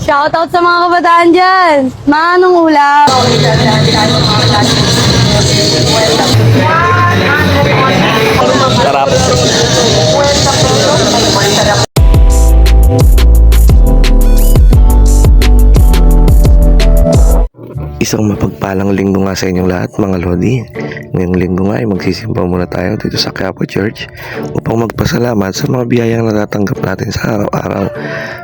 Shoutout sa mga kabataan dyan. Manong ulam. Sarap. Isang mapagpalang linggo nga sa inyong lahat mga Lodi. Ngayong linggo nga ay magsisimba muna tayo dito sa Quiapo Church upang magpasalamat sa mga biyayang natatanggap natin sa araw-araw,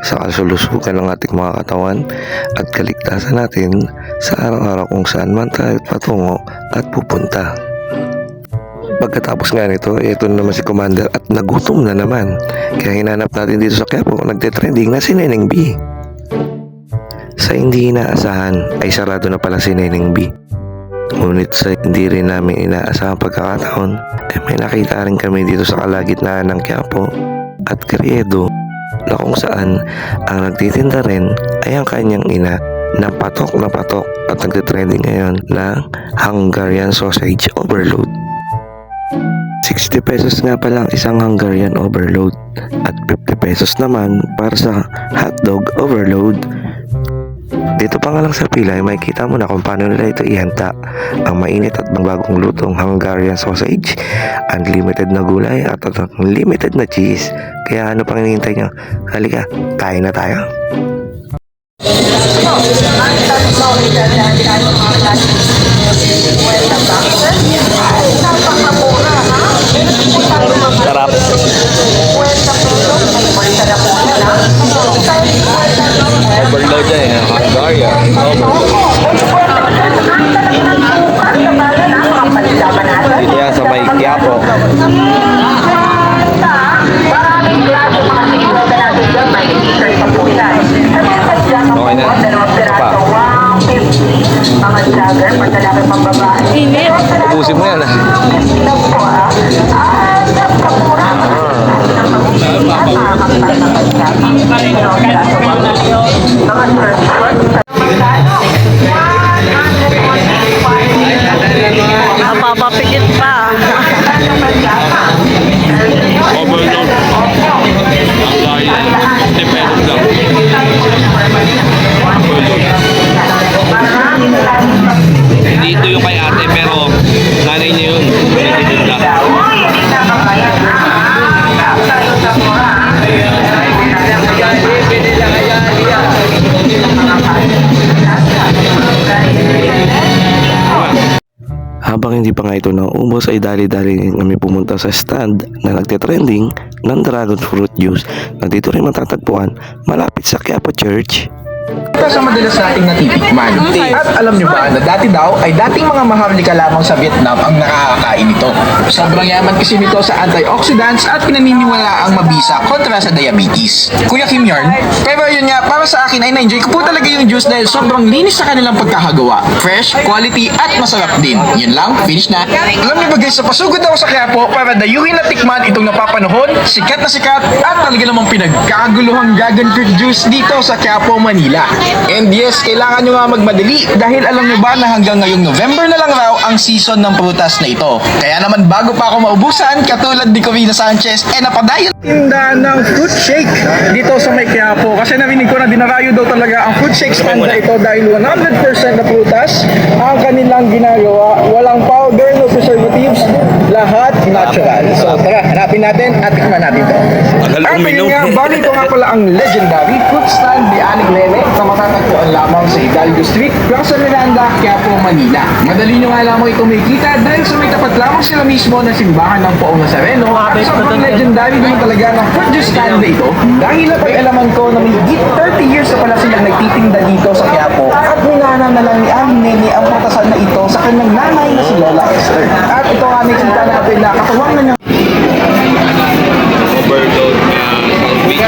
sa kasulusukan ng ating mga katawan at kaligtasan natin sa araw-araw kung saan man tayo patungo at pupunta. Pagkatapos nga nito, ito na naman si Commander at nagutom na naman. Kaya hinanap natin dito sa Quiapo, nagte-trending na si Neneng B. Sa hindi inaasahan ay sarado na pala si Neneng B. Ngunit sa hindi rin namin inaasahang pagkakataon ay may nakita rin kami dito sa kalagitnaan ng Quiapo at Carriedo na kung saan ang nagtitinda rin ay ang kanyang ina na patok at nagtitrending ngayon na Hungarian Sausage Overload. 60 pesos nga pala ang isang Hungarian Overload at 50 pesos naman para sa hotdog overload. Dito pa nga lang sa pila ay makikita mo na kung paano nila ito ihanda. Ang mainit at bagong lutong Hungarian sausage, unlimited na gulay at unlimited na cheese. Kaya ano pang hinihintay nyo? Halika, kain na tayo. Sarap. Overload yan eh. Hungarian. Dito yan sa may Quiapo. Okay na. Ito pa. Init. Ubusin mo yan ah. Napapapikit pa. Overload. Ang layan. Depende lang. Hindi ito yung kay ate pero nanay niya yun. Depende lang. Habang hindi pa nga ito naubos ay dali-dali kami pumunta sa stand na nagte-trending ng dragon fruit juice na dito rin matatagpuan malapit sa Quiapo Church. Ito sa madalas nating natitikman. At alam nyo ba na dati daw ay dating mga maharlika lamang sa Vietnam ang nakakakain nito. Sobrang yaman kasi nito sa antioxidants at pinaniniwala ang mabisa kontra sa diabetes. Kuya Kim yarn, pero yun nga, para sa akin ay na-enjoy ko po talaga yung juice dahil sobrang linis sa kanilang pagkakagawa. Fresh, quality at masarap din. Yun lang, finish na. Alam nyo ba guys, sa pasugod ako sa Quiapo para dayuhin at tikman itong napapanahon, sikat na sikat at talaga namang pinagkaguluhang dragon fruit juice dito sa Quiapo, Manila. And yes, kailangan nyo nga magmadali dahil alam nyo ba na hanggang ngayong November na lang raw ang season ng prutas na ito. Kaya naman bago pa ako maubusan, katulad ni Corina Sanchez, napadayon tindahan ng fruit shake dito sa may Quiapo. Kasi narinig ko na dinarayo daw talaga ang fruit shake stand na ito dahil 100% na prutas ang kanilang ginagawa. Walang powder, no preservatives, lahat natural. So tara, hanapin natin at tikman natin ito. At yun nga, bali ito nga pala ang legendary fruit stand ni Aling Nene na matatagpuan lamang sa Hidalgo Street, Plaza Miranda, Quiapo, Manila. Madali nyo nga lamang ito makikita dahil sa may tapat lamang sila mismo na simbahan ng Poong Nazareno at sobrang legendary naman talaga ng fruit juice stand na ito dahil napag-alaman ko na may 30 years na pala silang nagtitinda dito sa Quiapo at minana na lang ni Aling Nene ang patasan na ito sa kanyang nanay na si Lola Esther. At ito nga nakikita natin na katuwang na niya Overload na sandwich.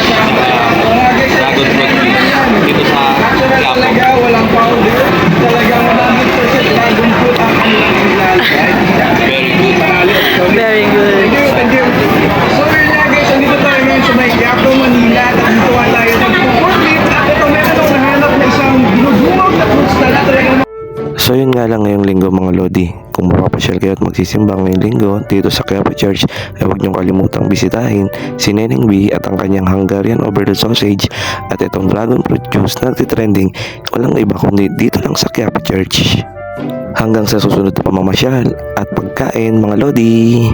Dragon fruit juice. Dito sa Quiapo. talaga walang powder, talagang 100% dragon fruit ang kanilang nilalagay. Very good. Very good. Thank you. So yun nga guys, andito tayo ngayon sa may Quiapo, Manila at dito nga tayo nagpo-portrait at ito meron akong nahanap na isang dinudumog na fruit stand na talagang So yun nga lang ngayong linggo mga Lodi. Kung mapapasyal kayo at magsisimba ngayong linggo dito sa Quiapo Church, ay huwag niyong kalimutang bisitahin si Neneng B at ang kanyang Hungarian overload sausage at itong dragon fruit juice na nagtitrending walang iba kundi dito lang sa Quiapo Church. Hanggang sa susunod na pamamasyal at pagkain mga Lodi.